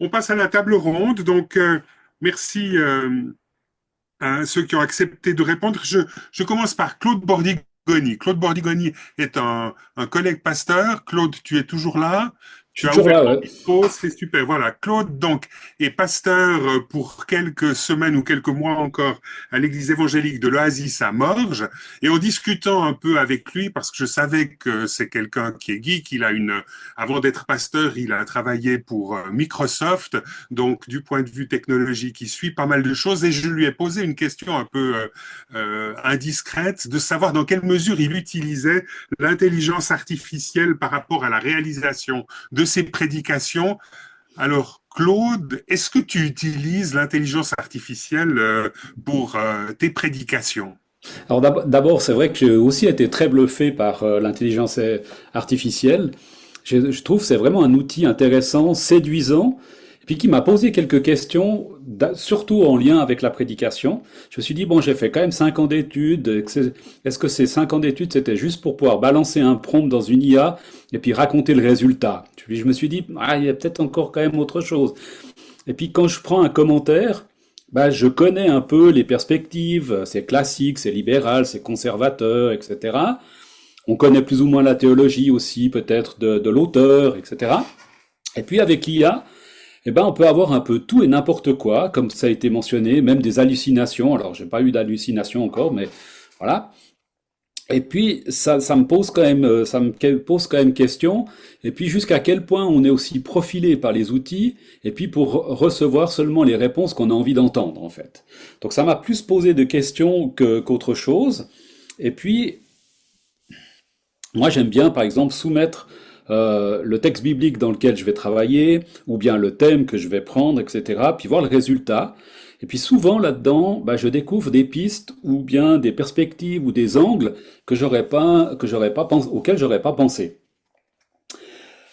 On passe à la table ronde. Donc, merci à ceux qui ont accepté de répondre. Je commence par Claude Bordigoni. Claude Bordigoni est un collègue pasteur. Claude, tu es toujours là. Je Tu suis as toujours ouvert là, ton ouais. micro, c'est super. Voilà, Claude donc est pasteur pour quelques semaines ou quelques mois encore à l'église évangélique de l'Oasis à Morges. Et en discutant un peu avec lui, parce que je savais que c'est quelqu'un qui est geek, avant d'être pasteur, il a travaillé pour Microsoft, donc du point de vue technologique, il suit pas mal de choses. Et je lui ai posé une question un peu indiscrète de savoir dans quelle mesure il utilisait l'intelligence artificielle par rapport à la réalisation de ses prédications. Alors, Claude, est-ce que tu utilises l'intelligence artificielle pour tes prédications? Alors d'abord, c'est vrai que j'ai aussi été très bluffé par l'intelligence artificielle. Je trouve que c'est vraiment un outil intéressant, séduisant, et puis qui m'a posé quelques questions, surtout en lien avec la prédication. Je me suis dit, bon, j'ai fait quand même 5 ans d'études. Est-ce que ces 5 ans d'études, c'était juste pour pouvoir balancer un prompt dans une IA et puis raconter le résultat? Puis je me suis dit, ah, il y a peut-être encore quand même autre chose. Et puis quand je prends un commentaire, bah, je connais un peu les perspectives, c'est classique, c'est libéral, c'est conservateur, etc. On connaît plus ou moins la théologie aussi, peut-être de l'auteur, etc. Et puis avec l'IA, eh ben, on peut avoir un peu tout et n'importe quoi, comme ça a été mentionné, même des hallucinations. Alors, j'ai pas eu d'hallucinations encore, mais voilà. Et puis, ça me pose quand même, ça me pose quand même question. Et puis, jusqu'à quel point on est aussi profilé par les outils, et puis pour recevoir seulement les réponses qu'on a envie d'entendre, en fait. Donc, ça m'a plus posé de questions qu'autre chose. Et puis, moi, j'aime bien, par exemple, soumettre le texte biblique dans lequel je vais travailler, ou bien le thème que je vais prendre, etc., puis voir le résultat. Et puis souvent là-dedans, bah, je découvre des pistes ou bien des perspectives ou des angles auxquels j'aurais pas pensé.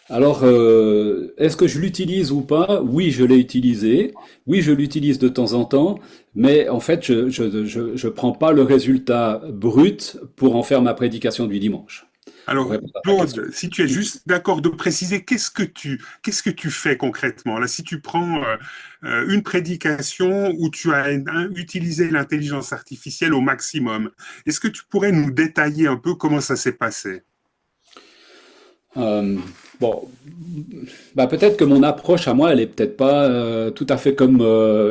Alors, est-ce que je l'utilise ou pas? Oui, je l'ai utilisé. Oui, je l'utilise de temps en temps. Mais en fait, je prends pas le résultat brut pour en faire ma prédication du dimanche. Pour Alors, répondre à ta question. Claude, si tu es juste d'accord de préciser, qu'est-ce que tu fais concrètement? Là, si tu prends une prédication où tu as utilisé l'intelligence artificielle au maximum, est-ce que tu pourrais nous détailler un peu comment ça s'est passé? Euh, bon, bah peut-être que mon approche à moi, elle est peut-être pas tout à fait comme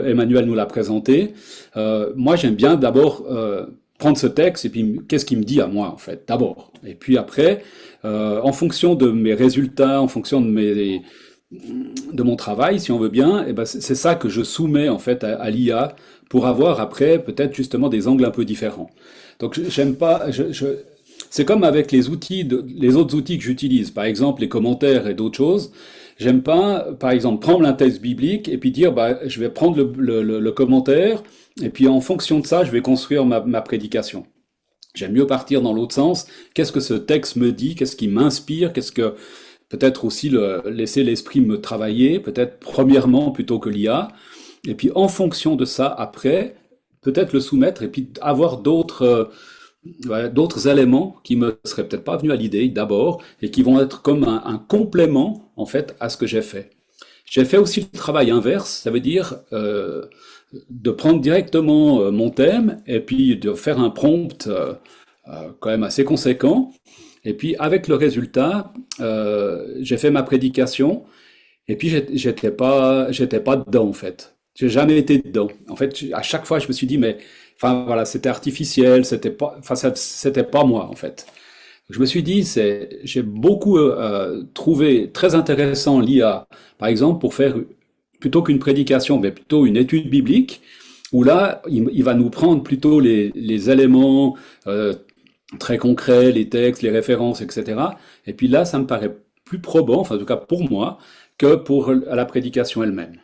Emmanuel nous l'a présenté. Moi, j'aime bien d'abord prendre ce texte et puis qu'est-ce qu'il me dit à moi en fait, d'abord. Et puis après, en fonction de mes résultats, en fonction de mon travail, si on veut bien, et ben c'est ça que je soumets en fait à l'IA pour avoir après peut-être justement des angles un peu différents. Donc j'aime pas, c'est comme avec les outils, les autres outils que j'utilise, par exemple les commentaires et d'autres choses. J'aime pas, par exemple, prendre un texte biblique et puis dire, bah, je vais prendre le commentaire et puis en fonction de ça, je vais construire ma prédication. J'aime mieux partir dans l'autre sens. Qu'est-ce que ce texte me dit? Qu'est-ce qui m'inspire? Qu'est-ce que peut-être aussi laisser l'esprit me travailler, peut-être premièrement plutôt que l'IA. Et puis en fonction de ça, après, peut-être le soumettre et puis avoir voilà, d'autres éléments qui me seraient peut-être pas venus à l'idée d'abord et qui vont être comme un complément en fait à ce que j'ai fait. J'ai fait aussi le travail inverse, ça veut dire de prendre directement mon thème et puis de faire un prompt quand même assez conséquent. Et puis avec le résultat, j'ai fait ma prédication et puis j'étais pas dedans en fait. J'ai jamais été dedans. En fait, à chaque fois, je me suis dit, mais enfin voilà, c'était artificiel, c'était pas moi en fait. Je me suis dit, j'ai beaucoup trouvé très intéressant l'IA, par exemple, pour faire plutôt qu'une prédication, mais plutôt une étude biblique, où là, il va nous prendre plutôt les éléments très concrets, les textes, les références, etc. Et puis là, ça me paraît plus probant, enfin en tout cas pour moi, que pour la prédication elle-même.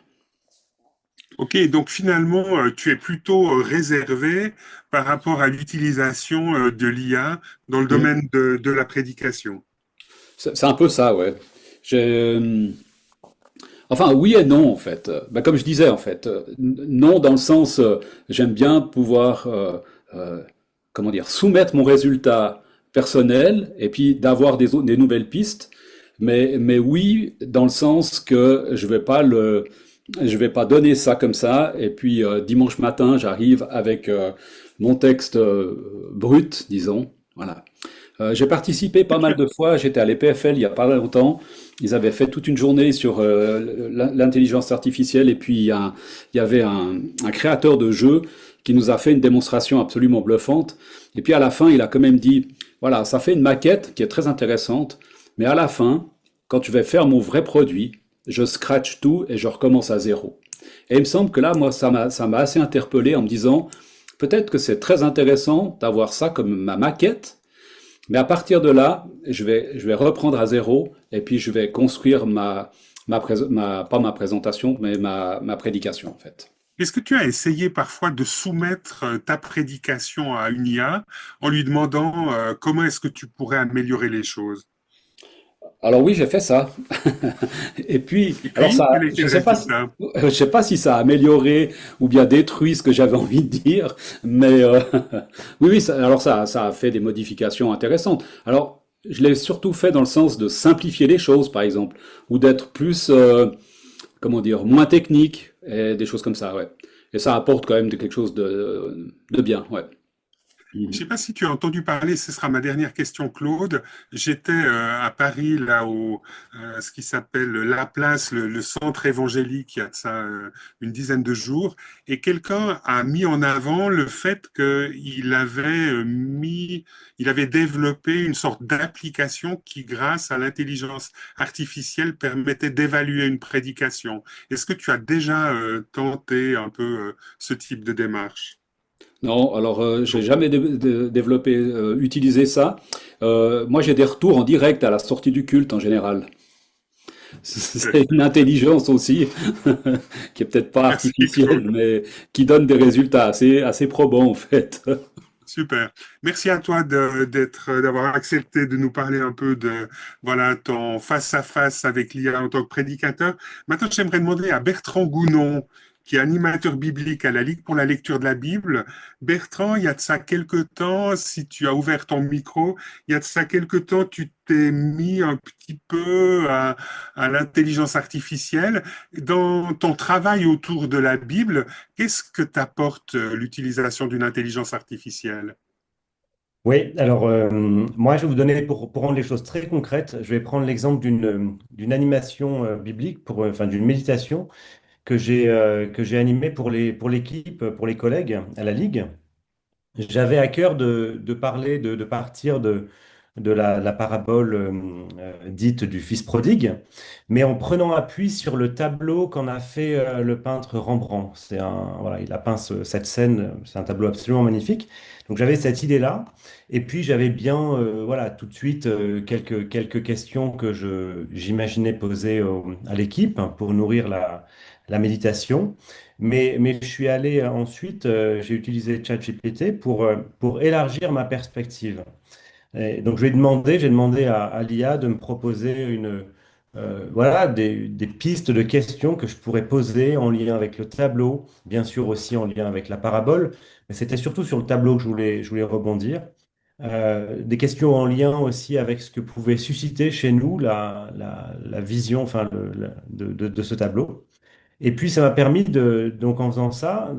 Ok, donc finalement, tu es plutôt réservé par rapport à l'utilisation de l'IA dans le Mm. domaine de la prédication. C'est un peu ça, ouais. J'ai, enfin, oui et non, en fait. Bah, comme je disais, en fait, non dans le sens, j'aime bien pouvoir, euh, comment dire, soumettre mon résultat personnel et puis d'avoir des nouvelles pistes. Mais oui, dans le sens que je vais pas donner ça comme ça, et puis dimanche matin, j'arrive avec mon texte brut, disons. Voilà. J'ai participé pas mal de fois, j'étais à l'EPFL il y a pas longtemps. Ils avaient fait toute une journée sur l'intelligence artificielle et puis il y avait un créateur de jeu qui nous a fait une démonstration absolument bluffante. Et puis à la fin, il a quand même dit, voilà, ça fait une maquette qui est très intéressante, mais à la fin, quand je vais faire mon vrai produit, je scratch tout et je recommence à zéro. Et il me semble que là, moi, ça m'a assez interpellé en me disant, peut-être que c'est très intéressant d'avoir ça comme ma maquette, mais à partir de là, je vais reprendre à zéro et puis je vais construire pas ma présentation, mais ma prédication en fait. Est-ce que tu as essayé parfois de soumettre ta prédication à une IA en lui demandant comment est-ce que tu pourrais améliorer les choses? Alors oui, j'ai fait ça. Et puis, Et puis, quel a été le résultat? je sais pas si ça a amélioré ou bien détruit ce que j'avais envie de dire, mais oui, oui, ça a fait des modifications intéressantes. Alors, je l'ai surtout fait dans le sens de simplifier les choses, par exemple, ou d'être plus, comment dire, moins technique et des choses comme ça, ouais. Et ça apporte quand même quelque chose de bien, ouais. Je ne Mhm. sais pas si tu as entendu parler, ce sera ma dernière question, Claude. J'étais à Paris, là, au ce qui s'appelle La Place, le centre évangélique, il y a de ça une dizaine de jours, et quelqu'un a mis en avant le fait qu'il avait il avait développé une sorte d'application qui, grâce à l'intelligence artificielle, permettait d'évaluer une prédication. Est-ce que tu as déjà tenté un peu ce type de démarche? Non, alors j'ai Non. jamais développé, utilisé ça. Moi, j'ai des retours en direct à la sortie du culte en général. C'est une intelligence aussi qui est peut-être pas Merci, artificielle, Claude. mais qui donne des résultats assez probants en fait. Super. Merci à toi d'avoir accepté de nous parler un peu de, voilà, ton face-à-face avec l'IA en tant que prédicateur. Maintenant, j'aimerais demander à Bertrand Gounon, qui est animateur biblique à la Ligue pour la lecture de la Bible. Bertrand, il y a de ça quelque temps, si tu as ouvert ton micro, il y a de ça quelque temps, tu t'es mis un petit peu à l'intelligence artificielle. Dans ton travail autour de la Bible, qu'est-ce que t'apporte l'utilisation d'une intelligence artificielle? Oui, alors moi je vais vous donner, pour rendre les choses très concrètes, je vais prendre l'exemple d'une animation biblique, enfin d'une méditation que j'ai animée pour l'équipe, pour les collègues à la Ligue. J'avais à cœur de parler, de partir de la parabole dite du fils prodigue, mais en prenant appui sur le tableau qu'en a fait le peintre Rembrandt. Voilà, il a peint cette scène, c'est un tableau absolument magnifique. Donc j'avais cette idée-là, et puis j'avais bien, voilà, tout de suite quelques questions que j'imaginais poser à l'équipe pour nourrir la méditation. Mais je suis allé ensuite, j'ai utilisé ChatGPT pour élargir ma perspective. Et donc j'ai demandé à l'IA de me proposer voilà, des pistes de questions que je pourrais poser en lien avec le tableau, bien sûr aussi en lien avec la parabole, mais c'était surtout sur le tableau que je voulais rebondir. Des questions en lien aussi avec ce que pouvait susciter chez nous la vision, enfin, de ce tableau. Et puis, ça m'a permis donc en faisant ça,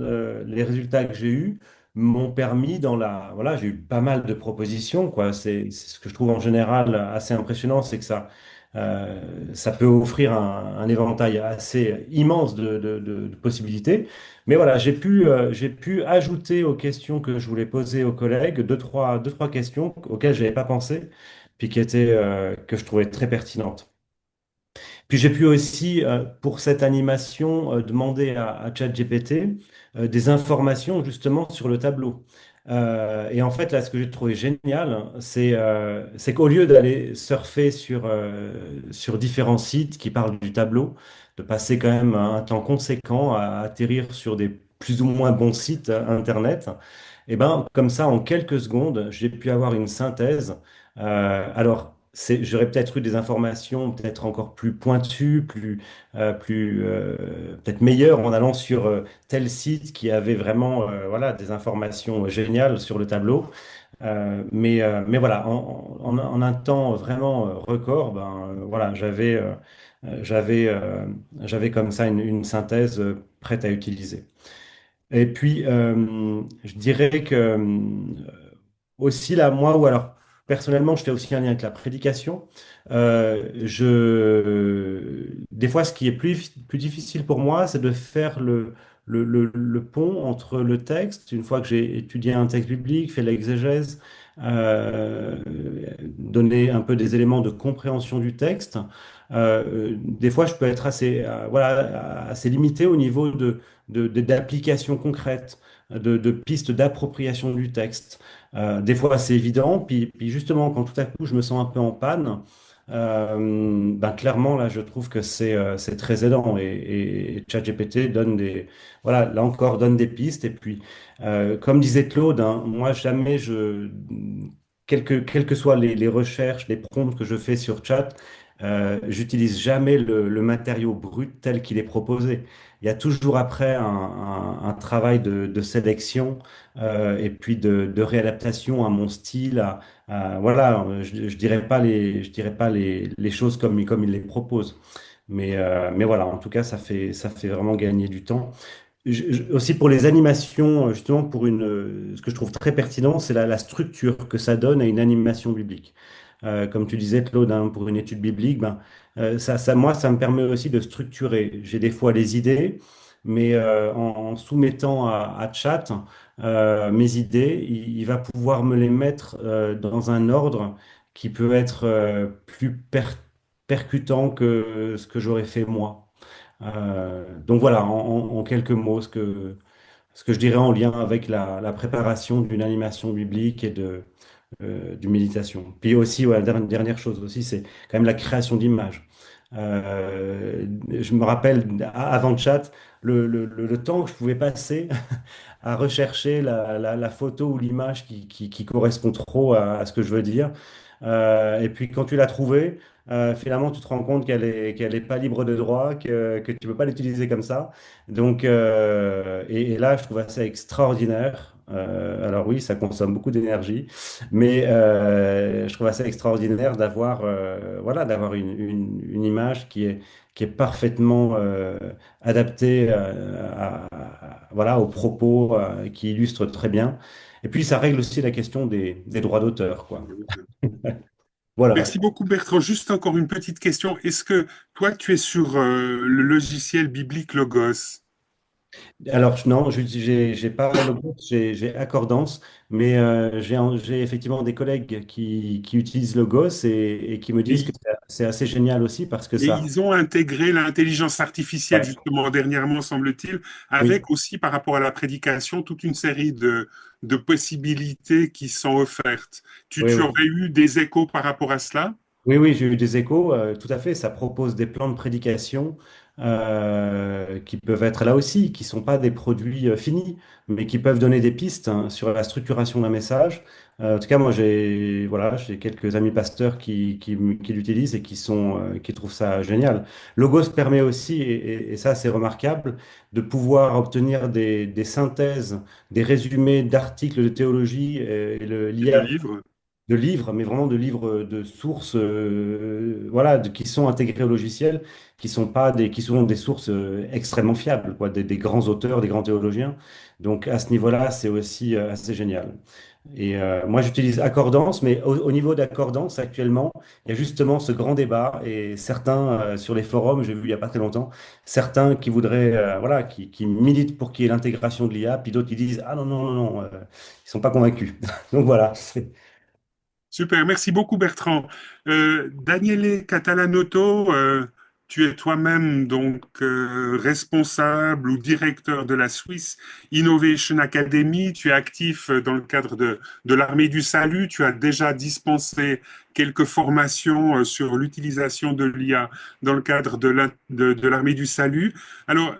les résultats que j'ai eus m'ont permis voilà, j'ai eu pas mal de propositions, quoi. C'est ce que je trouve en général assez impressionnant, c'est que ça peut offrir un éventail assez immense de possibilités. Mais voilà, j'ai pu ajouter aux questions que je voulais poser aux collègues deux, trois questions auxquelles je n'avais pas pensé, puis que je trouvais très pertinentes. Puis j'ai pu aussi, pour cette animation, demander à ChatGPT des informations justement sur le tableau. Et en fait, là, ce que j'ai trouvé génial, c'est qu'au lieu d'aller surfer sur différents sites qui parlent du tableau, de passer quand même un temps conséquent à atterrir sur des plus ou moins bons sites Internet, et ben, comme ça, en quelques secondes, j'ai pu avoir une synthèse. Alors, j'aurais peut-être eu des informations peut-être encore plus pointues, peut-être meilleures en allant sur tel site qui avait vraiment voilà, des informations géniales sur le tableau. Mais voilà, en un temps vraiment record, ben, voilà, j'avais, j'avais comme ça une synthèse prête à utiliser. Et puis, je dirais que aussi là, moi, ou alors personnellement, je fais aussi un lien avec la prédication. Des fois, ce qui est plus difficile pour moi, c'est de faire le pont entre le texte, une fois que j'ai étudié un texte biblique, fait l'exégèse, euh, donner un peu des éléments de compréhension du texte. Des fois, je peux être assez, voilà, assez limité au niveau d'application concrète, de pistes d'appropriation du texte. Des fois, c'est évident. Puis justement, quand tout à coup, je me sens un peu en panne, ben clairement, là, je trouve que c'est très aidant. Et ChatGPT donne voilà, là encore, donne des pistes. Et puis, comme disait Claude, hein, moi, jamais quelles que soient les recherches, les prompts que je fais sur Chat, j'utilise jamais le matériau brut tel qu'il est proposé. Il y a toujours après un travail de sélection et puis de réadaptation à mon style. Voilà, je dirais pas je dirais pas les choses comme il les propose. Mais voilà, en tout cas, ça fait vraiment gagner du temps. Aussi pour les animations, justement, ce que je trouve très pertinent, c'est la structure que ça donne à une animation biblique. Comme tu disais, Claude, hein, pour une étude biblique, ben, moi, ça me permet aussi de structurer. J'ai des fois les idées, mais en soumettant à Chat mes idées, il va pouvoir me les mettre dans un ordre qui peut être plus percutant que ce que j'aurais fait moi. Donc voilà, en quelques mots, ce que je dirais en lien avec la préparation d'une animation biblique et d'une méditation. Puis aussi, ouais, dernière chose aussi, c'est quand même la création d'images. Je me rappelle, avant le chat, le temps que je pouvais passer à rechercher la photo ou l'image qui correspond trop à ce que je veux dire. Et puis quand tu l'as trouvée, finalement tu te rends compte qu'elle est pas libre de droit, que tu peux pas l'utiliser comme ça. Donc, et là, je trouve ça extraordinaire. Alors oui, ça consomme beaucoup d'énergie, mais je trouve ça extraordinaire voilà, d'avoir une image qui est parfaitement adaptée voilà, aux propos qui illustrent très bien. Et puis, ça règle aussi la question des droits d'auteur, quoi. Voilà. Merci beaucoup Bertrand. Juste encore une petite question. Est-ce que toi, tu es sur le logiciel biblique Logos? Alors, non, j'ai pas Logos, j'ai Accordance, mais j'ai effectivement des collègues qui utilisent Logos et qui me disent que Et c'est assez génial aussi parce que Et ça. ils ont intégré l'intelligence artificielle, Ouais, justement, dernièrement, semble-t-il, oui. avec aussi, par rapport à la prédication, toute une série de possibilités qui sont offertes. Oui, Tu oui. aurais eu des échos par rapport à cela? Oui, oui, j'ai eu des échos, tout à fait. Ça propose des plans de prédication qui peuvent être là aussi, qui sont pas des produits finis, mais qui peuvent donner des pistes hein, sur la structuration d'un message. En tout cas, moi, j'ai quelques amis pasteurs qui l'utilisent et qui trouvent ça génial. Logos permet aussi, et ça c'est remarquable, de pouvoir obtenir des synthèses, des résumés d'articles de théologie. Et de L'IA livres? de livres, mais vraiment de livres de sources, voilà, qui sont intégrés au logiciel, qui sont pas qui sont des sources extrêmement fiables, quoi, des grands auteurs, des grands théologiens. Donc à ce niveau-là, c'est aussi assez génial. Et moi, j'utilise Accordance, mais au niveau d'Accordance, actuellement, il y a justement ce grand débat et certains sur les forums, j'ai vu il y a pas très longtemps, certains qui voudraient, voilà, qui militent pour qu'il y ait l'intégration de l'IA, puis d'autres qui disent, ah non, non, non, non, ils sont pas convaincus. Donc voilà. Super, merci beaucoup Bertrand. Daniele Catalanotto, tu es toi-même donc responsable ou directeur de la Swiss Innovation Academy. Tu es actif dans le cadre de l'Armée du Salut. Tu as déjà dispensé quelques formations sur l'utilisation de l'IA dans le cadre de l'Armée du Salut. Alors,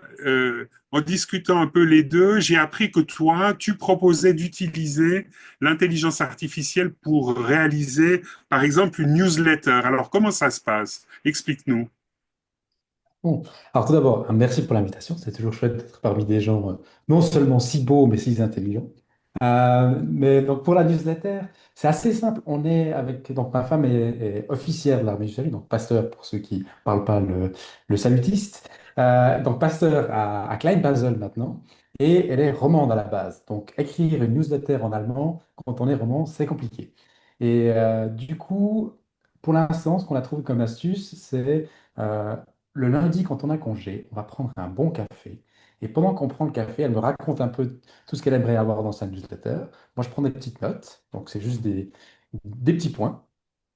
en discutant un peu les deux, j'ai appris que toi, tu proposais d'utiliser l'intelligence artificielle pour réaliser, par exemple, une newsletter. Alors, comment ça se passe? Explique-nous. Bon. Alors tout d'abord, merci pour l'invitation. C'est toujours chouette d'être parmi des gens non seulement si beaux, mais si intelligents. Mais donc pour la newsletter, c'est assez simple. On est avec donc ma femme est officière de l'armée du salut, donc pasteur pour ceux qui parlent pas le salutiste. Donc pasteur à Kleinbasel maintenant, et elle est romande à la base. Donc écrire une newsletter en allemand quand on est roman, c'est compliqué. Et du coup, pour l'instant, ce qu'on a trouvé comme astuce, c'est euh, le lundi quand on a congé, on va prendre un bon café. Et pendant qu'on prend le café, elle me raconte un peu tout ce qu'elle aimerait avoir dans sa newsletter. Moi, je prends des petites notes, donc c'est juste des petits points.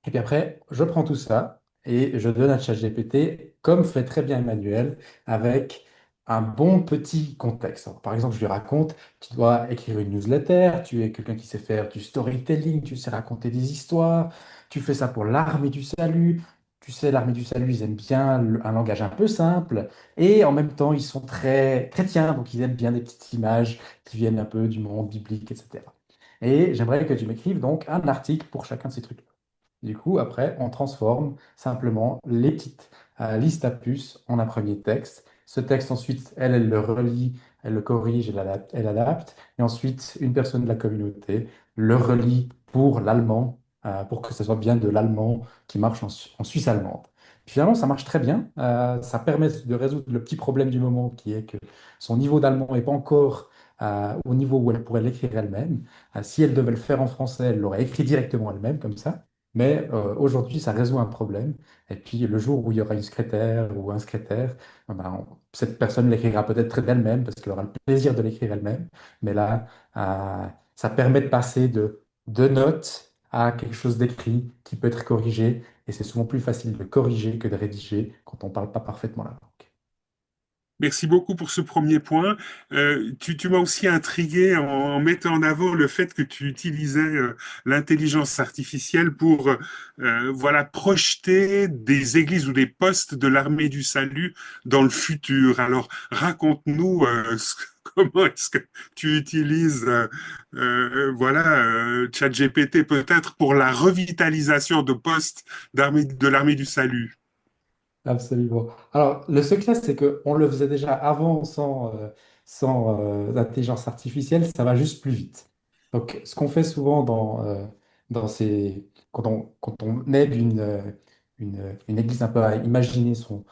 Et puis après, je prends tout ça et je donne à ChatGPT, comme fait très bien Emmanuel, avec un bon petit contexte. Alors, par exemple, je lui raconte, tu dois écrire une newsletter, tu es quelqu'un qui sait faire du storytelling, tu sais raconter des histoires, tu fais ça pour l'armée du salut. Tu sais, l'armée du salut, ils aiment bien un langage un peu simple et en même temps, ils sont très chrétiens, donc ils aiment bien des petites images qui viennent un peu du monde biblique, etc. Et j'aimerais que tu m'écrives donc un article pour chacun de ces trucs. Du coup, après, on transforme simplement les petites listes à puces en un premier texte. Ce texte, ensuite, elle le relit, elle le corrige, elle adapte. Et ensuite, une personne de la communauté le relit pour l'allemand, pour que ce soit bien de l'allemand qui marche en Suisse allemande. Puis finalement, ça marche très bien. Ça permet de résoudre le petit problème du moment qui est que son niveau d'allemand n'est pas encore au niveau où elle pourrait l'écrire elle-même. Si elle devait le faire en français, elle l'aurait écrit directement elle-même, comme ça. Mais aujourd'hui, ça résout un problème. Et puis, le jour où il y aura une secrétaire ou un secrétaire, cette personne l'écrira peut-être d'elle-même parce qu'elle aura le plaisir de l'écrire elle-même. Mais là, ça permet de passer de deux notes à quelque chose d'écrit qui peut être corrigé. Et c'est souvent plus facile de corriger que de rédiger quand on ne parle pas parfaitement la langue. Merci beaucoup pour ce premier point. Tu m'as aussi intrigué en mettant en avant le fait que tu utilisais l'intelligence artificielle pour voilà projeter des églises ou des postes de l'armée du salut dans le futur. Alors raconte-nous comment est-ce que tu utilises voilà ChatGPT peut-être pour la revitalisation de postes de l'armée du salut. Absolument. Alors, le secret, c'est qu'on le faisait déjà avant sans intelligence artificielle, ça va juste plus vite. Donc, ce qu'on fait souvent dans quand on aide une église un peu à imaginer son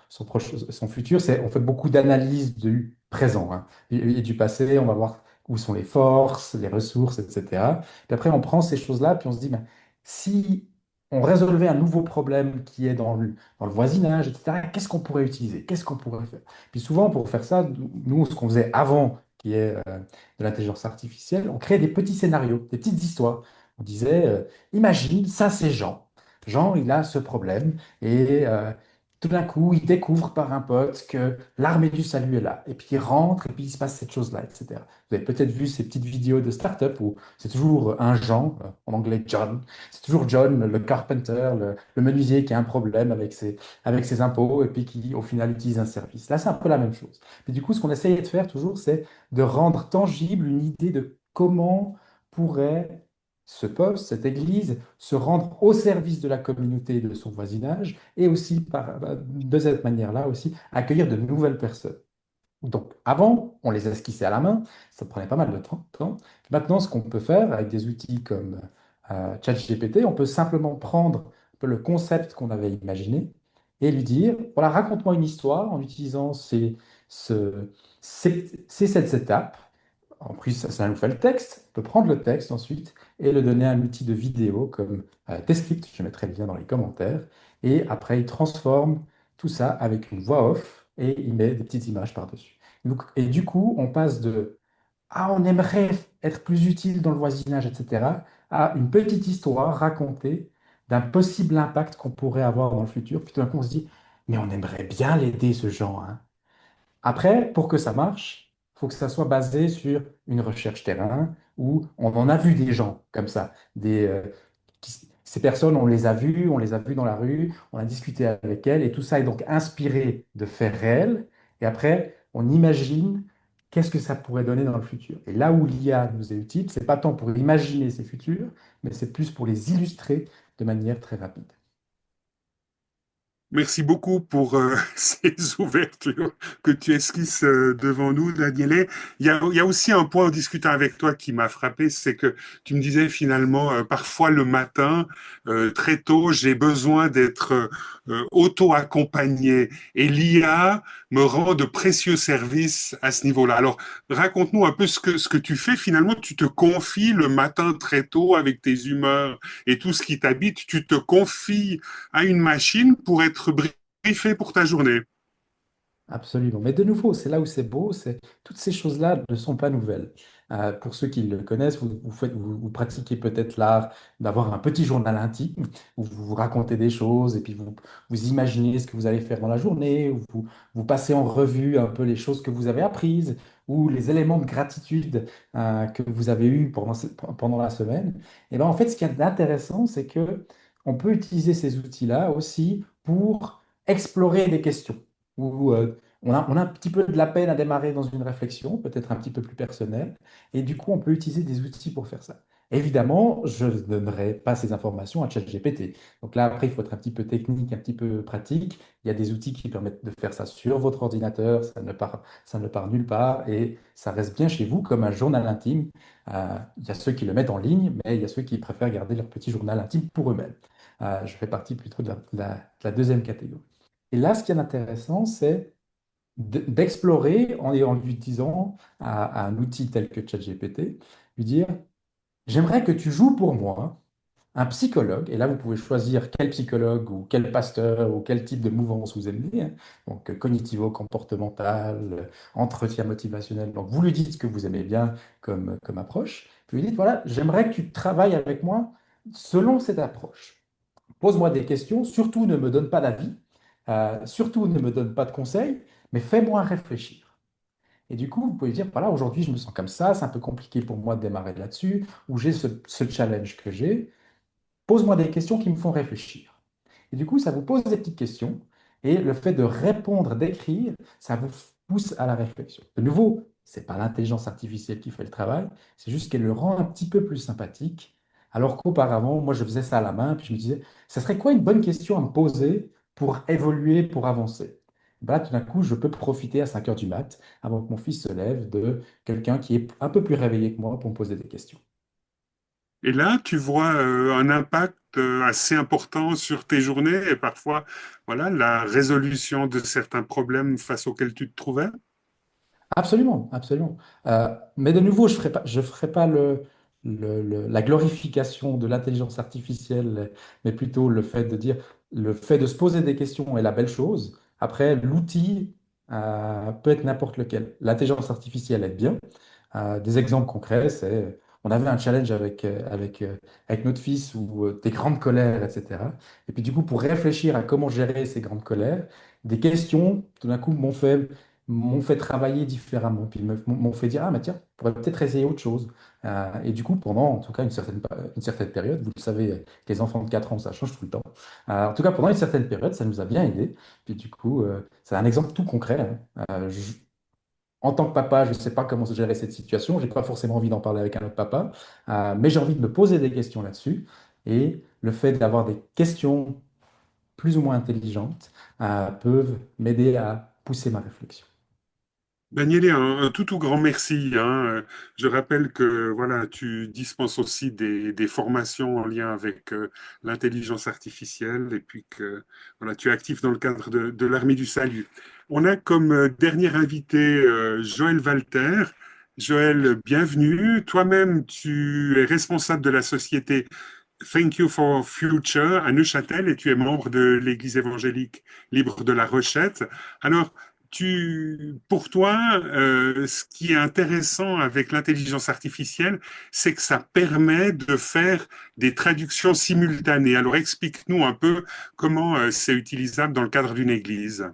futur, c'est on fait beaucoup d'analyses du présent, hein, et du passé. On va voir où sont les forces, les ressources, etc. Puis après, on prend ces choses-là, puis on se dit, ben, si on résolvait un nouveau problème qui est dans le voisinage, etc. Qu'est-ce qu'on pourrait utiliser? Qu'est-ce qu'on pourrait faire? Puis souvent, pour faire ça, nous, ce qu'on faisait avant, qui est de l'intelligence artificielle, on créait des petits scénarios, des petites histoires. On disait, imagine, ça c'est Jean. Jean, il a ce problème et tout d'un coup, il découvre par un pote que l'armée du salut est là. Et puis il rentre et puis il se passe cette chose-là, etc. Vous avez peut-être vu ces petites vidéos de start-up où c'est toujours un Jean, en anglais John, c'est toujours John, le carpenter, le menuisier qui a un problème avec ses impôts et puis qui, au final, utilise un service. Là, c'est un peu la même chose. Mais du coup, ce qu'on essayait de faire toujours, c'est de rendre tangible une idée de comment pourrait ce poste, cette église, se rendre au service de la communauté et de son voisinage et aussi, de cette manière-là, aussi, accueillir de nouvelles personnes. Donc, avant, on les esquissait à la main, ça prenait pas mal de temps. Maintenant, ce qu'on peut faire avec des outils comme ChatGPT, on peut simplement prendre un peu le concept qu'on avait imaginé et lui dire, voilà, raconte-moi une histoire en utilisant ce- ces sept étapes. En plus, ça nous fait le texte. On peut prendre le texte ensuite et le donner à un outil de vidéo comme Descript, je mettrai le lien dans les commentaires. Et après, il transforme tout ça avec une voix off et il met des petites images par-dessus. Et du coup, on passe de «Ah, on aimerait être plus utile dans le voisinage, etc.» à une petite histoire racontée d'un possible impact qu'on pourrait avoir dans le futur. Puis tout d'un coup, on se dit «Mais on aimerait bien l'aider, ce genre, hein.» Après, pour que ça marche, il faut que ça soit basé sur une recherche terrain où on en a vu des gens comme ça. Ces personnes, on les a vues dans la rue, on a discuté avec elles et tout ça est donc inspiré de faits réels. Et après, on imagine qu'est-ce que ça pourrait donner dans le futur. Et là où l'IA nous est utile, c'est pas tant pour imaginer ces futurs, mais c'est plus pour les illustrer de manière très rapide. Merci beaucoup pour ces ouvertures que tu esquisses devant nous, Daniele. Il y a aussi un point en discutant avec toi qui m'a frappé, c'est que tu me disais finalement, parfois le matin, très tôt, j'ai besoin d'être auto-accompagné. Et l'IA me rend de précieux services à ce niveau-là. Alors, raconte-nous un peu ce que tu fais. Finalement, tu te confies le matin très tôt avec tes humeurs et tout ce qui t'habite. Tu te confies à une machine pour être briefé pour ta journée. Absolument. Mais de nouveau, c'est là où c'est beau, c'est toutes ces choses-là ne sont pas nouvelles. Pour ceux qui le connaissent, vous pratiquez peut-être l'art d'avoir un petit journal intime où vous vous racontez des choses et puis vous imaginez ce que vous allez faire dans la journée, où vous passez en revue un peu les choses que vous avez apprises ou les éléments de gratitude que vous avez eus pendant la semaine. Et ben en fait, ce qui est intéressant, c'est que on peut utiliser ces outils-là aussi pour explorer des questions. Ou on a un petit peu de la peine à démarrer dans une réflexion, peut-être un petit peu plus personnelle, et du coup, on peut utiliser des outils pour faire ça. Évidemment, je ne donnerai pas ces informations à ChatGPT. Donc là, après, il faut être un petit peu technique, un petit peu pratique. Il y a des outils qui permettent de faire ça sur votre ordinateur, ça ne part nulle part, et ça reste bien chez vous comme un journal intime. Il y a ceux qui le mettent en ligne, mais il y a ceux qui préfèrent garder leur petit journal intime pour eux-mêmes. Je fais partie plutôt de la deuxième catégorie. Et là, ce qui est intéressant, c'est d'explorer en lui disant à un outil tel que ChatGPT, lui dire, j'aimerais que tu joues pour moi un psychologue, et là vous pouvez choisir quel psychologue ou quel pasteur ou quel type de mouvance vous aimez, hein. Donc cognitivo-comportemental, entretien motivationnel, donc vous lui dites ce que vous aimez bien comme approche, puis vous lui dites, voilà, j'aimerais que tu travailles avec moi selon cette approche. Pose-moi des questions, surtout ne me donne pas d'avis, surtout ne me donne pas de conseils, mais fais-moi réfléchir. Et du coup, vous pouvez dire, voilà, aujourd'hui je me sens comme ça, c'est un peu compliqué pour moi de démarrer là-dessus, ou j'ai ce challenge que j'ai. Pose-moi des questions qui me font réfléchir. Et du coup, ça vous pose des petites questions. Et le fait de répondre, d'écrire, ça vous pousse à la réflexion. De nouveau, ce n'est pas l'intelligence artificielle qui fait le travail, c'est juste qu'elle le rend un petit peu plus sympathique. Alors qu'auparavant, moi, je faisais ça à la main, puis je me disais, ça serait quoi une bonne question à me poser pour évoluer, pour avancer? Ben là, tout d'un coup, je peux profiter à 5 heures du mat, avant que mon fils se lève, de quelqu'un qui est un peu plus réveillé que moi pour me poser des questions. Et là, tu vois un impact assez important sur tes journées et parfois, voilà, la résolution de certains problèmes face auxquels tu te trouvais. Absolument, absolument. Mais de nouveau, je ferai pas la glorification de l'intelligence artificielle, mais plutôt le fait de dire, le fait de se poser des questions est la belle chose. Après, l'outil peut être n'importe lequel. L'intelligence artificielle est bien. Des exemples concrets, c'est, on avait un challenge avec notre fils ou des grandes colères, etc. Et puis du coup, pour réfléchir à comment gérer ces grandes colères, des questions, tout d'un coup, m'ont fait travailler différemment, puis m'ont fait dire, ah, mais tiens, on pourrait peut-être essayer autre chose. Et du coup, pendant, en tout cas, une certaine période, vous le savez, les enfants de 4 ans, ça change tout le temps. En tout cas, pendant une certaine période, ça nous a bien aidé. Puis du coup, c'est un exemple tout concret, hein. En tant que papa, je ne sais pas comment gérer cette situation. Je n'ai pas forcément envie d'en parler avec un autre papa, mais j'ai envie de me poser des questions là-dessus. Et le fait d'avoir des questions plus ou moins intelligentes peuvent m'aider à pousser ma réflexion. Daniel, un tout grand merci, hein. Je rappelle que voilà, tu dispenses aussi des formations en lien avec l'intelligence artificielle et puis que voilà, tu es actif dans le cadre de l'Armée du Salut. On a comme dernier invité Joël Walter. Joël, bienvenue. Toi-même, tu es responsable de la société Thank You for Future à Neuchâtel et tu es membre de l'Église évangélique libre de la Rochette. Alors, pour toi, ce qui est intéressant avec l'intelligence artificielle, c'est que ça permet de faire des traductions simultanées. Alors, explique-nous un peu comment c'est utilisable dans le cadre d'une église.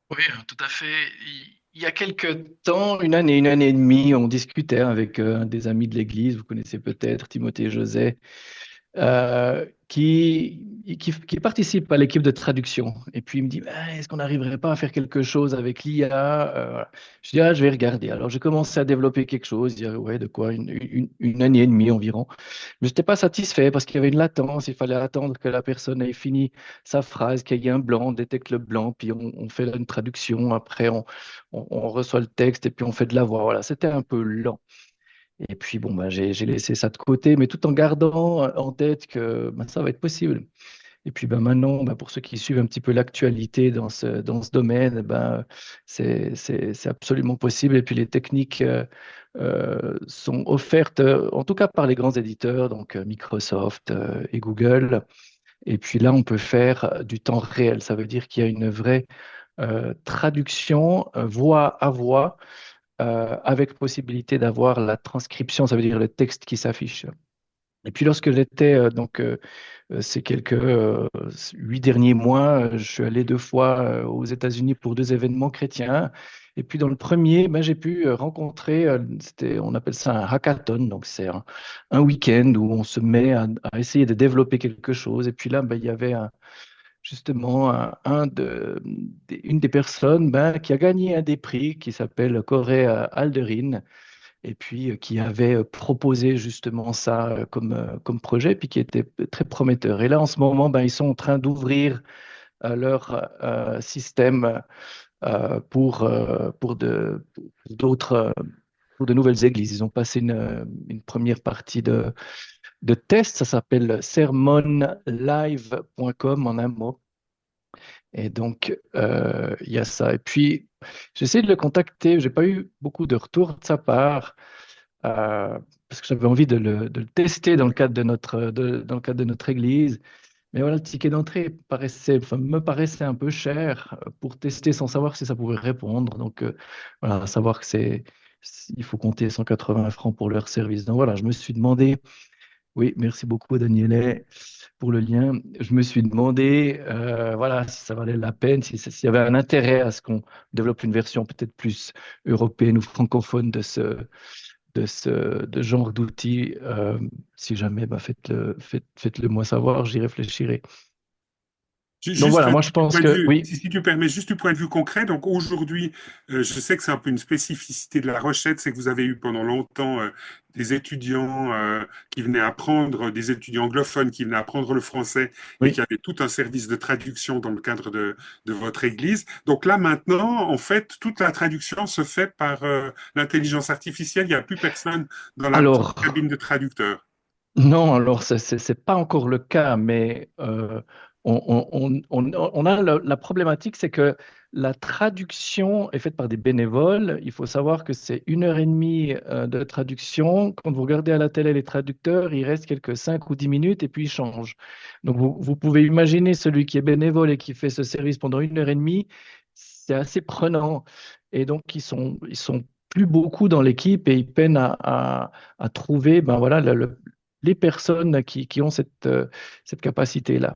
Oui, tout à fait. Il y a quelque temps, une année et demie, on discutait avec des amis de l'Église, vous connaissez peut-être Timothée et José, qui participe à l'équipe de traduction. Et puis il me dit, ah, est-ce qu'on n'arriverait pas à faire quelque chose avec l'IA? Je dis, ah, je vais regarder. Alors j'ai commencé à développer quelque chose, je dis, ah, ouais, de quoi, une année et demie environ. Mais je n'étais pas satisfait parce qu'il y avait une latence, il fallait attendre que la personne ait fini sa phrase, qu'il y ait un blanc, on détecte le blanc, puis on fait une traduction, après on reçoit le texte et puis on fait de la voix. Voilà, c'était un peu lent. Et puis, bon, bah, j'ai laissé ça de côté, mais tout en gardant en tête que bah, ça va être possible. Et puis bah, maintenant, bah, pour ceux qui suivent un petit peu l'actualité dans ce domaine, bah, c'est absolument possible. Et puis les techniques sont offertes, en tout cas par les grands éditeurs, donc Microsoft et Google. Et puis là, on peut faire du temps réel. Ça veut dire qu'il y a une vraie traduction voix à voix avec possibilité d'avoir la transcription, ça veut dire le texte qui s'affiche. Et puis lorsque j'étais ces quelques 8 derniers mois, je suis allé 2 fois aux États-Unis pour 2 événements chrétiens. Et puis dans le premier, ben, j'ai pu rencontrer, on appelle ça un hackathon, donc c'est un week-end où on se met à essayer de développer quelque chose. Et puis là, ben, il y avait justement une des personnes ben, qui a gagné un des prix qui s'appelle Corey Alderin et puis qui avait proposé justement ça comme projet, puis qui était très prometteur. Et là, en ce moment, ben, ils sont en train d'ouvrir leur système pour d'autres, pour de nouvelles églises. Ils ont passé une première partie de test, ça s'appelle sermonlive.com en un mot. Et donc, il y a ça. Et puis, j'essaie de le contacter, je n'ai pas eu beaucoup de retours de sa part parce que j'avais envie de le tester dans le cadre de dans le cadre de notre église. Mais voilà, le ticket d'entrée me paraissait un peu cher pour tester sans savoir si ça pouvait répondre. Donc, voilà, savoir que il faut compter 180 francs pour leur service. Donc voilà, je me suis demandé, oui, merci beaucoup Daniele pour le lien. Je me suis demandé, voilà, si ça valait la peine, s'il y avait un intérêt à ce qu'on développe une version peut-être plus européenne ou francophone de genre d'outils. Si jamais, bah, faites-le moi savoir, j'y réfléchirai. Donc Juste voilà, moi je du pense point de que vue, oui, si tu permets, juste du point de vue concret, donc aujourd'hui, je sais que c'est un peu une spécificité de la Rochette, c'est que vous avez eu pendant longtemps des étudiants qui venaient apprendre, des étudiants anglophones qui venaient apprendre le français et qui oui. avaient tout un service de traduction dans le cadre de votre église. Donc là maintenant, en fait, toute la traduction se fait par l'intelligence artificielle, il n'y a plus personne dans la Alors, cabine de traducteur. non, alors c'est pas encore le cas, mais on a la problématique, c'est que la traduction est faite par des bénévoles. Il faut savoir que c'est 1 heure et demie de traduction. Quand vous regardez à la télé les traducteurs, il reste quelques 5 ou 10 minutes et puis ils changent. Donc vous pouvez imaginer celui qui est bénévole et qui fait ce service pendant 1 heure et demie, c'est assez prenant. Et donc ils sont plus beaucoup dans l'équipe et ils peinent à trouver ben voilà, les personnes qui ont cette capacité-là.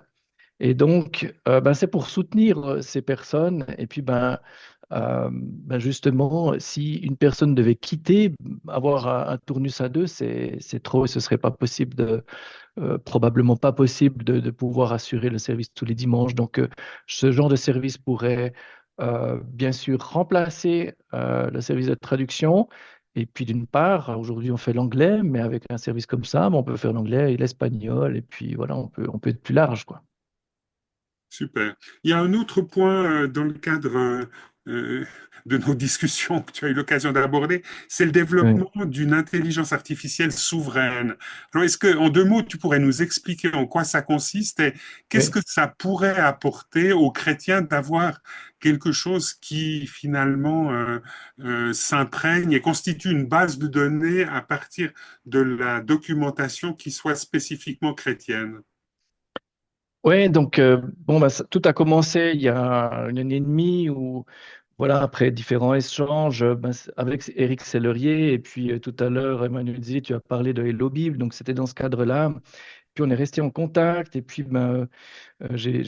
Et donc, ben, c'est pour soutenir ces personnes. Et puis, ben justement, si une personne devait quitter, avoir un tournus à deux, c'est trop et ce serait pas possible probablement pas possible de pouvoir assurer le service tous les dimanches. Donc, ce genre de service pourrait bien sûr remplacer le service de traduction. Et puis, d'une part, aujourd'hui, on fait l'anglais, mais avec un service comme ça, ben, on peut faire l'anglais et l'espagnol. Et puis, voilà, on peut être plus large, quoi. Super. Il y a un autre point dans le cadre euh, de nos discussions que tu as eu l'occasion d'aborder, c'est le Oui. développement d'une intelligence artificielle souveraine. Alors, est-ce que, en 2 mots, tu pourrais nous expliquer en quoi ça consiste et qu'est-ce Oui. que ça pourrait apporter aux chrétiens d'avoir quelque chose qui finalement s'imprègne et constitue une base de données à partir de la documentation qui soit spécifiquement chrétienne? Ouais, donc bon, bah, tout a commencé il y a 1 année et demie où, voilà, après différents échanges avec Éric Sellerier et puis tout à l'heure, Emmanuel Zilli, tu as parlé de Hello Bible, donc c'était dans ce cadre-là. Puis on est resté en contact et puis j'ai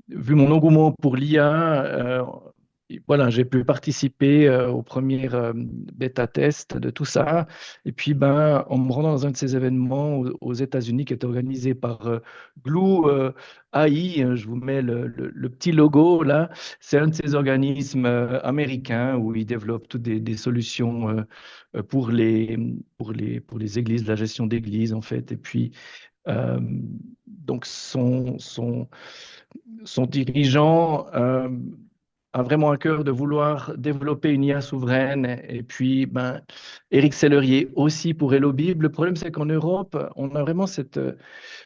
vu mon engouement pour l'IA. voilà, j'ai pu participer aux premières bêta-tests de tout ça. Et puis, ben, en me rendant dans un de ces événements aux États-Unis qui est organisé par Glue AI, je vous mets le petit logo là, c'est un de ces organismes américains où ils développent toutes des solutions pour pour les églises, la gestion d'églises en fait. Et puis, euh, donc, son dirigeant a vraiment à cœur de vouloir développer une IA souveraine. Et puis, ben, Éric Sellerier aussi pour Hello Bible. Le problème, c'est qu'en Europe, on a vraiment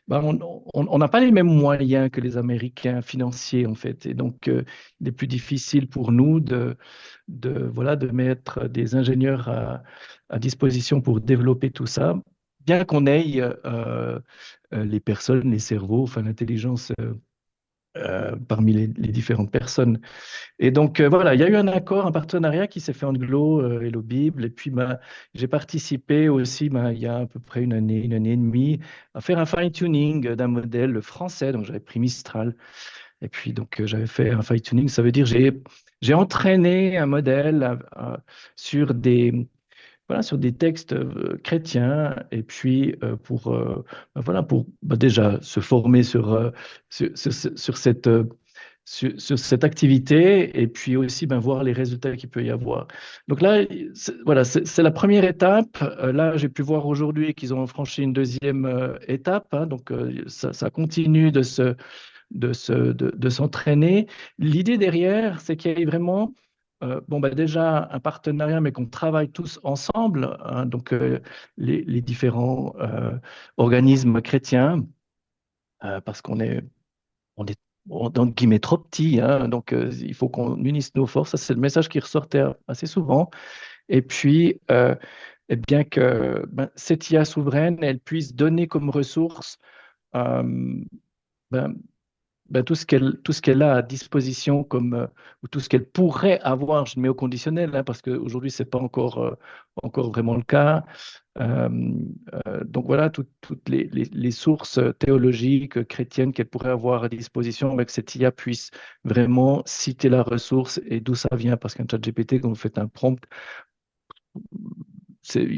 ben, on n'a pas les mêmes moyens que les Américains financiers, en fait. Et donc, il est plus difficile pour nous voilà, de mettre des ingénieurs à disposition pour développer tout ça, bien qu'on ait les personnes, les cerveaux, enfin l'intelligence parmi les différentes personnes. Et donc, voilà, il y a eu un accord, un partenariat qui s'est fait entre Glo et le Bible. Et puis, bah, j'ai participé aussi, bah, il y a à peu près une année et demie, à faire un fine-tuning d'un modèle français. Donc, j'avais pris Mistral. Et puis, donc, j'avais fait un fine-tuning. Ça veut dire j'ai entraîné un modèle sur voilà, sur des textes chrétiens, et puis voilà, pour bah, déjà se former sur sur cette activité, et puis aussi ben, voir les résultats qu'il peut y avoir. Donc là, voilà, c'est la première étape. Là, j'ai pu voir aujourd'hui qu'ils ont franchi une deuxième étape, hein, donc ça continue de s'entraîner. L'idée derrière, c'est qu'il y ait vraiment bon, bah déjà un partenariat, mais qu'on travaille tous ensemble, hein, donc les différents organismes chrétiens, parce on est dans le guillemets trop petits, hein, donc il faut qu'on unisse nos forces. Ça, c'est le message qui ressortait assez souvent. Et puis, et bien que ben, cette IA souveraine, elle puisse donner comme ressource euh, ben, ben, tout ce qu'elle a à disposition comme, ou tout ce qu'elle pourrait avoir, je le mets au conditionnel, hein, parce qu'aujourd'hui, ce n'est pas encore vraiment le cas. Euh, donc voilà, toutes les sources théologiques chrétiennes qu'elle pourrait avoir à disposition, mais que cette IA puisse vraiment citer la ressource et d'où ça vient, parce qu'un chat GPT, quand vous faites un prompt,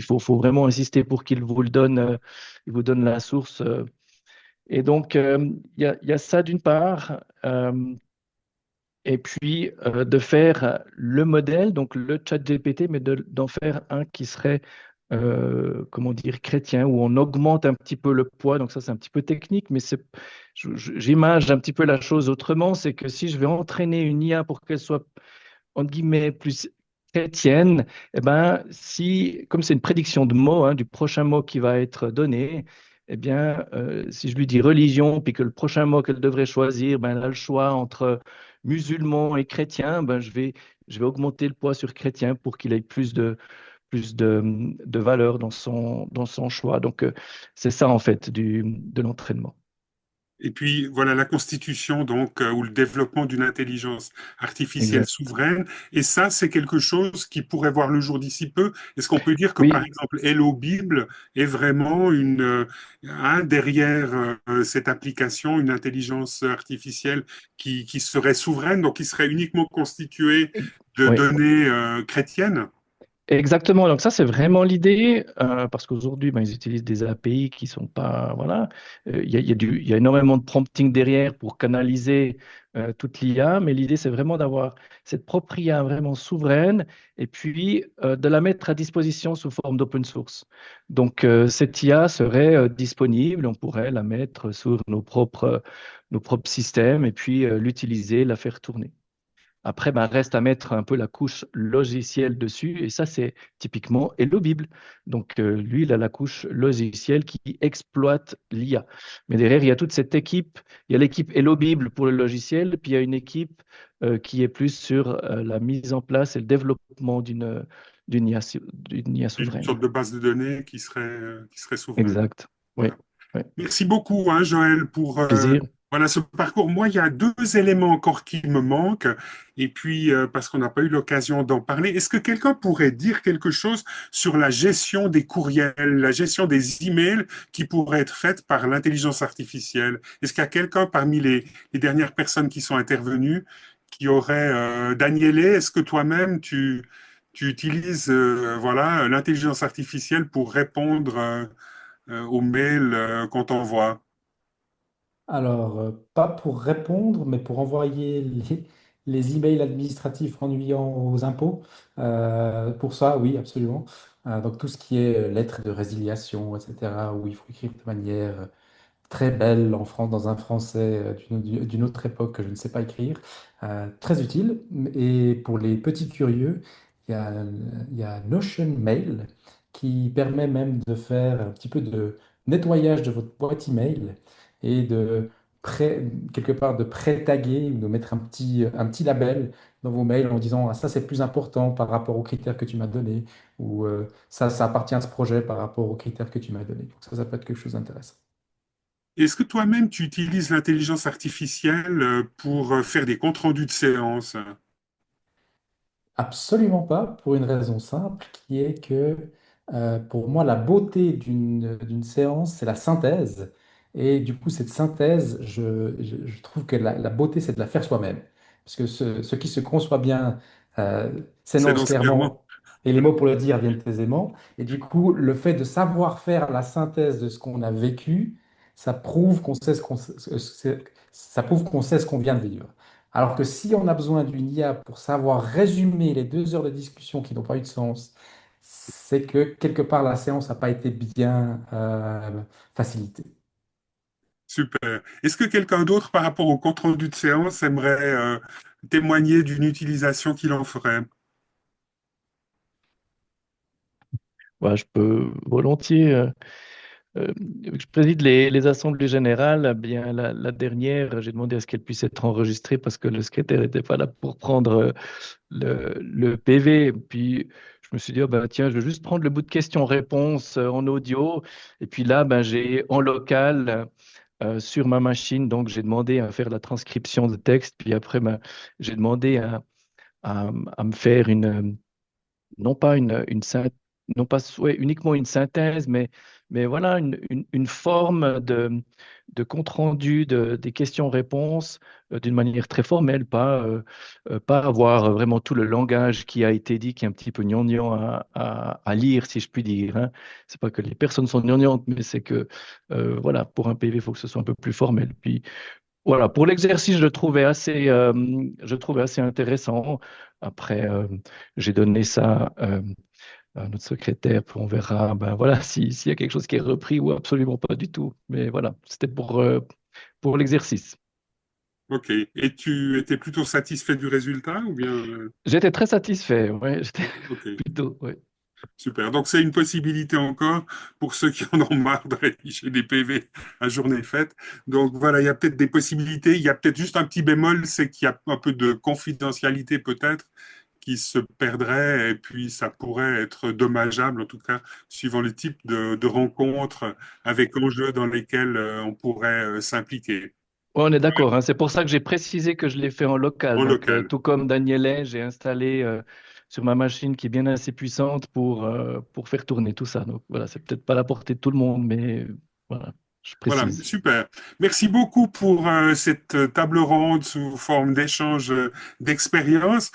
faut vraiment insister pour qu'il vous le donne, il vous donne la source. Et donc, il y a ça d'une part. Et puis de faire le modèle, donc le chat GPT, mais d'en faire un qui serait, comment dire, chrétien, où on augmente un petit peu le poids. Donc ça, c'est un petit peu technique, mais j'image un petit peu la chose autrement. C'est que si je vais entraîner une IA pour qu'elle soit, entre guillemets, plus chrétienne, eh ben, si, comme c'est une prédiction de mots, hein, du prochain mot qui va être donné, eh bien, si je lui dis religion, puis que le prochain mot qu'elle devrait choisir, ben, elle a le choix entre musulman et chrétien, ben, je vais augmenter le poids sur chrétien pour qu'il ait plus de valeur dans son choix. Donc, c'est ça, en fait, de l'entraînement. Et puis, voilà la constitution, donc, ou le développement d'une intelligence artificielle Exact. souveraine. Et ça, c'est quelque chose qui pourrait voir le jour d'ici peu. Est-ce qu'on peut dire que, par Oui, exemple, Hello Bible est vraiment derrière cette application, une intelligence artificielle qui serait souveraine, donc qui serait uniquement constituée de oui. données chrétiennes? Exactement, donc ça c'est vraiment l'idée, parce qu'aujourd'hui ben, ils utilisent des API qui sont pas, voilà, il y a énormément de prompting derrière pour canaliser toute l'IA, mais l'idée c'est vraiment d'avoir cette propre IA vraiment souveraine et puis de la mettre à disposition sous forme d'open source. Donc cette IA serait disponible, on pourrait la mettre sur nos propres systèmes et puis l'utiliser, la faire tourner. Après, ben, reste à mettre un peu la couche logicielle dessus, et ça, c'est typiquement Hello Bible. Donc, lui, il a la couche logicielle qui exploite l'IA. Mais derrière, il y a toute cette équipe. Il y a l'équipe Hello Bible pour le logiciel, puis il y a une équipe qui est plus sur la mise en place et le développement d'une IA Une souveraine. sorte de base de données qui serait souveraine. Exact. Oui, Voilà. oui. Merci beaucoup, hein, Joël, pour Plaisir. voilà ce parcours. Moi, il y a deux éléments encore qui me manquent, et puis parce qu'on n'a pas eu l'occasion d'en parler. Est-ce que quelqu'un pourrait dire quelque chose sur la gestion des courriels, la gestion des emails qui pourrait être faite par l'intelligence artificielle? Est-ce qu'il y a quelqu'un parmi les dernières personnes qui sont intervenues qui aurait Daniele. Est-ce que toi-même, tu utilises voilà, l'intelligence artificielle pour répondre aux mails qu'on t'envoie? Alors, pas pour répondre, mais pour envoyer les emails administratifs ennuyants aux impôts. Pour ça, oui, absolument. Donc, tout ce qui est lettres de résiliation, etc., où il faut écrire de manière très belle en France, dans un français d'une autre époque que je ne sais pas écrire. Très utile. Et pour les petits curieux, il y a, il y a Notion Mail qui permet même de faire un petit peu de nettoyage de votre boîte email et de quelque part de pré-taguer ou de mettre un petit label dans vos mails en disant ah, ça c'est plus important par rapport aux critères que tu m'as donnés ou ça appartient à ce projet par rapport aux critères que tu m'as donnés. Donc ça peut être quelque chose d'intéressant. Est-ce que toi-même, tu utilises l'intelligence artificielle pour faire des comptes rendus de séance? Absolument pas, pour une raison simple, qui est que pour moi, la beauté d'une séance, c'est la synthèse. Et du coup, cette synthèse, je trouve que la beauté, c'est de la faire soi-même. Parce que ce qui se conçoit bien euh, s'énonce S'énonce clairement. clairement, et les mots pour le dire viennent aisément. Et du coup, le fait de savoir faire la synthèse de ce qu'on a vécu, ça prouve qu'on sait ça prouve qu'on sait ce qu'on vient de vivre. Alors que si on a besoin d'une IA pour savoir résumer les 2 heures de discussion qui n'ont pas eu de sens, c'est que quelque part la séance n'a pas été bien facilitée. Super. Est-ce que quelqu'un d'autre, par rapport au compte rendu de séance, aimerait témoigner d'une utilisation qu'il en ferait? Ouais, je peux volontiers. Je préside les assemblées générales. Eh bien, la dernière, j'ai demandé à ce qu'elle puisse être enregistrée parce que le secrétaire n'était pas là pour prendre le PV. Puis je me suis dit, oh, ben, tiens, je vais juste prendre le bout de questions-réponses en audio. Et puis là, ben, j'ai en local sur ma machine, donc j'ai demandé à faire la transcription de texte. Puis après, ben, j'ai demandé à me faire non pas non pas ouais, uniquement une synthèse, mais voilà, une forme de compte-rendu des questions-réponses d'une manière très formelle, pas avoir vraiment tout le langage qui a été dit, qui est un petit peu gnangnan à lire, si je puis dire, hein. C'est pas que les personnes sont gnangnantes, mais c'est que, voilà, pour un PV, il faut que ce soit un peu plus formel. Puis, voilà, pour l'exercice, je le trouvais assez intéressant. Après, j'ai donné ça à notre secrétaire, puis on verra, ben voilà, s'il y a quelque chose qui est repris ou absolument pas du tout. Mais voilà, c'était pour l'exercice. Ok. Et tu étais plutôt satisfait du résultat ou bien J'étais très satisfait, ouais, j'étais Ok, plutôt, ouais. super. Donc c'est une possibilité encore pour ceux qui en ont marre de rédiger des PV à journée faite. Donc voilà, il y a peut-être des possibilités. Il y a peut-être juste un petit bémol, c'est qu'il y a un peu de confidentialité peut-être qui se perdrait et puis ça pourrait être dommageable, en tout cas, suivant le type de rencontres avec enjeux dans lesquels on pourrait s'impliquer Ouais, on est d'accord, hein. C'est pour ça que j'ai précisé que je l'ai fait en local. en Donc, local. tout comme Danielin, j'ai installé sur ma machine qui est bien assez puissante pour faire tourner tout ça. Donc, voilà, c'est peut-être pas à la portée de tout le monde, mais voilà, je Voilà, précise. super. Merci beaucoup pour cette table ronde sous forme d'échange d'expériences.